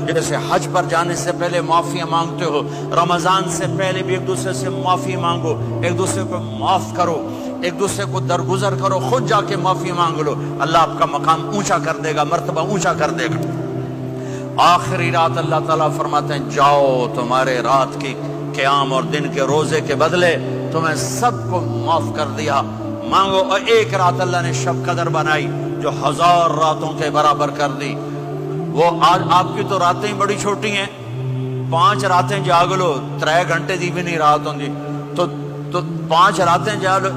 جیسے حج پر جانے سے پہلے معافیاں مانگتے ہو، رمضان سے پہلے بھی ایک دوسرے سے معافی مانگو، ایک دوسرے کو معاف کرو، ایک دوسرے کو درگزر کرو، خود جا کے معافی مانگ لو، اللہ آپ کا مقام اونچا کر دے گا، مرتبہ اونچا کر دے گا۔ آخری رات اللہ تعالیٰ فرماتے ہیں جاؤ، تمہارے رات کی قیام اور دن کے روزے کے بدلے تمہیں سب کو معاف کر دیا، مانگو۔ اور ایک رات اللہ نے شب قدر بنائی جو 1000 راتوں کے برابر کر دی۔ وہ آج آپ کی تو راتیں بڑی چھوٹی ہیں، 5 راتیں جاگ لو، 3 گھنٹے دی بھی نہیں رات ہوں گی، تو 5 راتیں جاگ لو،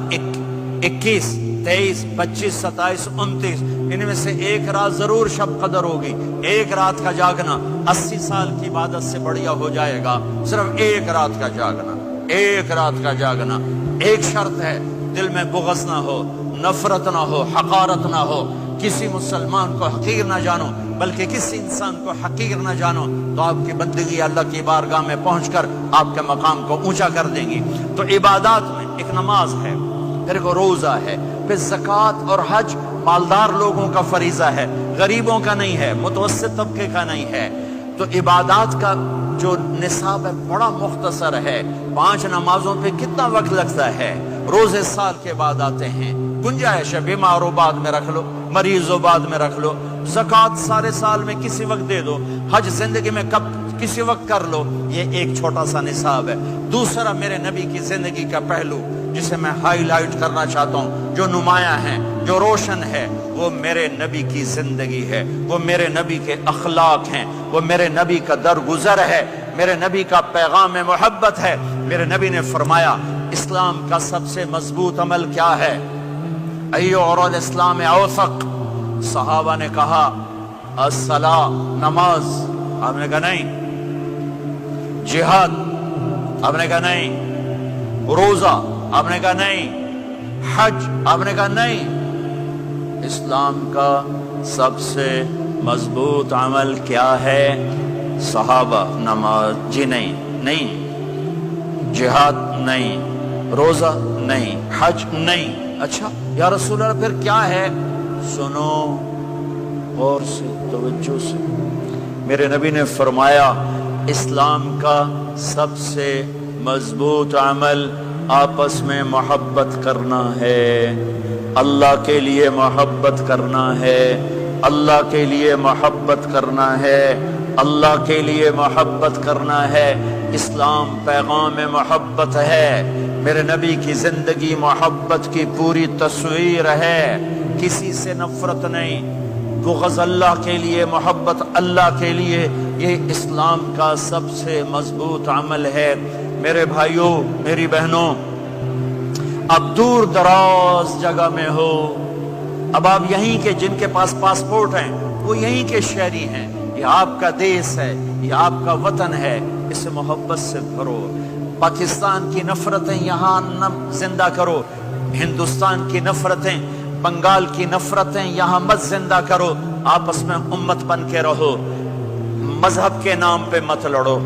21 23 25 27 29، ان میں سے ایک رات ضرور شب قدر ہوگی۔ ایک رات کا جاگنا 80 سال کی عبادت سے بڑھیا ہو جائے گا، صرف ایک رات کا جاگنا، ایک رات کا جاگنا۔ ایک شرط ہے، دل میں بغض نہ ہو، نفرت نہ ہو، حقارت نہ ہو، کسی مسلمان کو حقیر نہ جانو، بلکہ کسی انسان کو حقیر نہ جانو، تو آپ کی بندگی اللہ کی بارگاہ میں پہنچ کر آپ کے مقام کو اونچا کر دیں گی۔ تو عبادات میں ایک نماز ہے، پھر ایک روزہ ہے، پھر زکوٰۃ اور حج مالدار لوگوں کا فریضہ ہے، غریبوں کا نہیں ہے، متوسط طبقے کا نہیں ہے۔ تو عبادات کا جو نصاب ہے بڑا مختصر ہے۔ 5 نمازوں پہ کتنا وقت لگتا ہے؟ روزے سال کے بعد آتے ہیں، گنجائش ہے، بیمار ہو بعد میں رکھ لو، مریض ہو بعد میں رکھ لو، زکوٰۃ سارے سال میں کسی وقت دے دو، حج زندگی میں کب کسی وقت کر لو۔ یہ ایک چھوٹا سا نصاب ہے۔ دوسرا میرے نبی کی زندگی کا پہلو جسے میں ہائی لائٹ کرنا چاہتا ہوں، جو نمایاں ہے، جو روشن ہے، وہ میرے نبی کی زندگی ہے، وہ میرے نبی کے اخلاق ہیں، وہ میرے نبی کا درگزر ہے، میرے نبی کا پیغام محبت ہے۔ میرے نبی نے فرمایا اسلام کا سب سے مضبوط عمل کیا ہے؟ ایو عروض اسلام اوثق؟ صحابہ نے کہا الصلاۃ، نماز۔ آپ نے کہا نہیں۔ جہاد؟ آپ نے کہا نہیں۔ روزہ؟ آپ نے کہا نہیں۔ حج؟ آپ نے کہا نہیں۔ اسلام کا سب سے مضبوط عمل کیا ہے؟ صحابہ؟ نماز؟ جی نہیں۔ جہاد؟ نہیں۔ روزہ؟ نہیں۔ حج؟ نہیں۔ اچھا یا رسول اللہ پھر کیا ہے؟ سنو غور سے، توجہ سے۔ میرے نبی نے فرمایا اسلام کا سب سے مضبوط عمل آپس میں محبت کرنا ہے، اللہ کے لیے محبت کرنا ہے، اللہ کے لیے محبت کرنا ہے، اللہ کے لیے محبت کرنا ہے۔ اسلام پیغام محبت ہے، میرے نبی کی زندگی محبت کی پوری تصویر ہے، کسی سے نفرت نہیں، بغض اللہ کے لیے، محبت اللہ کے لیے۔ یہ اسلام کا سب سے مضبوط عمل ہے۔ میرے بھائیوں، میری بہنوں، اب دور دراز جگہ میں ہو، اب آپ یہیں کے، جن کے پاس پاسپورٹ ہیں وہ یہیں کے شہری ہیں، یہ آپ کا دیس ہے، یہ آپ کا وطن ہے، اسے محبت سے بھرو۔ پاکستان کی نفرتیں یہاں نہ زندہ کرو، ہندوستان کی نفرتیں، بنگال کی نفرتیں یہاں مت زندہ کرو، آپس میں امت بن کے رہو، مذہب کے نام پہ مت لڑو۔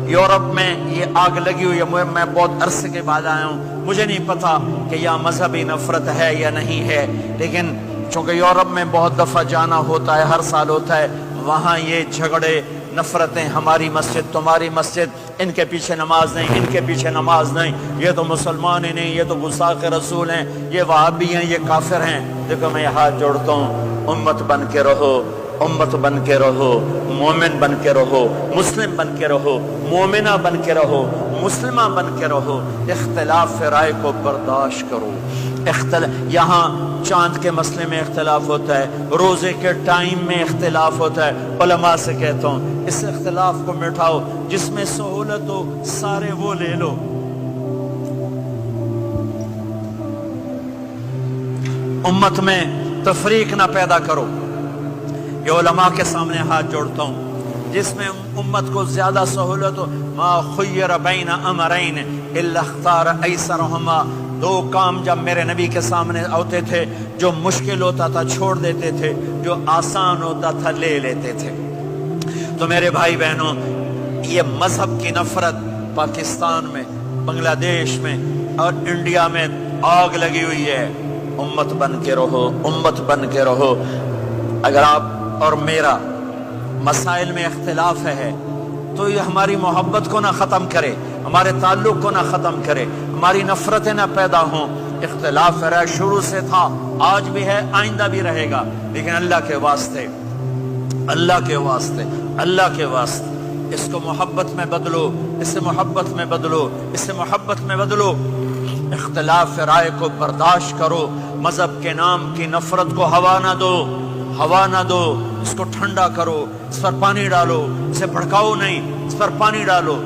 یورپ میں یہ آگ لگی ہوئی ہے، میں بہت عرصے کے بعد آیا ہوں، مجھے نہیں پتا کہ یہاں مذہبی نفرت ہے یا نہیں ہے، لیکن چونکہ یورپ میں بہت دفعہ جانا ہوتا ہے، ہر سال ہوتا ہے، وہاں یہ جھگڑے، نفرتیں، ہماری مسجد تمہاری مسجد، ان کے پیچھے نماز نہیں، ان کے پیچھے نماز نہیں، یہ تو مسلمان ہی نہیں، یہ تو گستاخ رسول ہیں، یہ وہابی ہیں، یہ کافر ہیں۔ دیکھو میں یہ ہاتھ جوڑتا ہوں، امت بن کے رہو، امت بن کے رہو، مومن بن کے رہو، مسلم بن کے رہو، مومنہ بن کے رہو، مسلمہ بن کے رہو، اختلاف رائے کو برداشت کرو۔ یہاں چاند کے مسئلے میں اختلاف ہوتا ہے، روزے کے ٹائم میں اختلاف ہوتا ہے، علماء سے کہتا ہوں اس اختلاف کو مٹھاؤ، جس میں سہولت ہو سارے وہ لے لو۔ امت میں تفریق نہ پیدا کرو۔ یہ علماء کے سامنے ہاتھ جوڑتا ہوں، جس میں امت کو زیادہ سہولت ہو، ما خیر بین امرین الا اختار ایسرہما، 2 کام جب میرے نبی کے سامنے ہوتے تھے، جو مشکل ہوتا تھا چھوڑ دیتے تھے، جو آسان ہوتا تھا لے لیتے تھے۔ تو میرے بھائی بہنوں، یہ مذہب کی نفرت پاکستان میں، بنگلہ دیش میں اور انڈیا میں آگ لگی ہوئی ہے۔ امت بن کے رہو، امت بن کے رہو۔ اگر آپ اور میرا مسائل میں اختلاف ہے تو یہ ہماری محبت کو نہ ختم کرے، ہمارے تعلق کو نہ ختم کرے، ہماری نفرتیں نہ پیدا ہوں۔ اختلاف رائے شروع سے تھا، آج بھی ہے، آئندہ بھی رہے گا، لیکن اللہ کے واسطے، اللہ کے واسطے، اللہ کے واسطے اس کو محبت میں بدلو، اس سے محبت میں بدلو، اس سے محبت میں بدلو۔ اختلاف رائے کو برداشت کرو، مذہب کے نام کی نفرت کو ہوا نہ دو، ہوا نہ دو، اس کو ٹھنڈا کرو، اس پر پانی ڈالو، اسے بھڑکاؤ نہیں، اس پر پانی ڈالو۔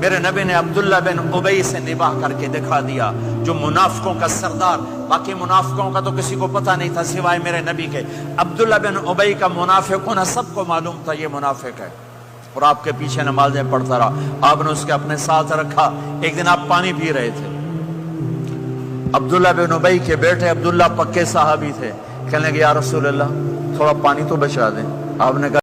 میرے نبی نے عبداللہ بن ابی سے نباہ کر کے دکھا دیا، جو منافقوں کا سردار، باقی منافقوں کا تو کسی کو پتہ نہیں تھا سوائے میرے نبی کے، عبداللہ بن ابی کا منافقوں نے سب کو معلوم تھا یہ منافق ہے، اور آپ کے پیچھے نمازیں پڑھتا رہا، آپ نے اس کے اپنے ساتھ رکھا۔ ایک دن آپ پانی پی رہے تھے، عبداللہ بن ابی کے بیٹے عبداللہ پکے صحابی تھے، کہنے لگے یا رسول اللہ تھوڑا پانی تو بچا دیں۔ آپ نے کہا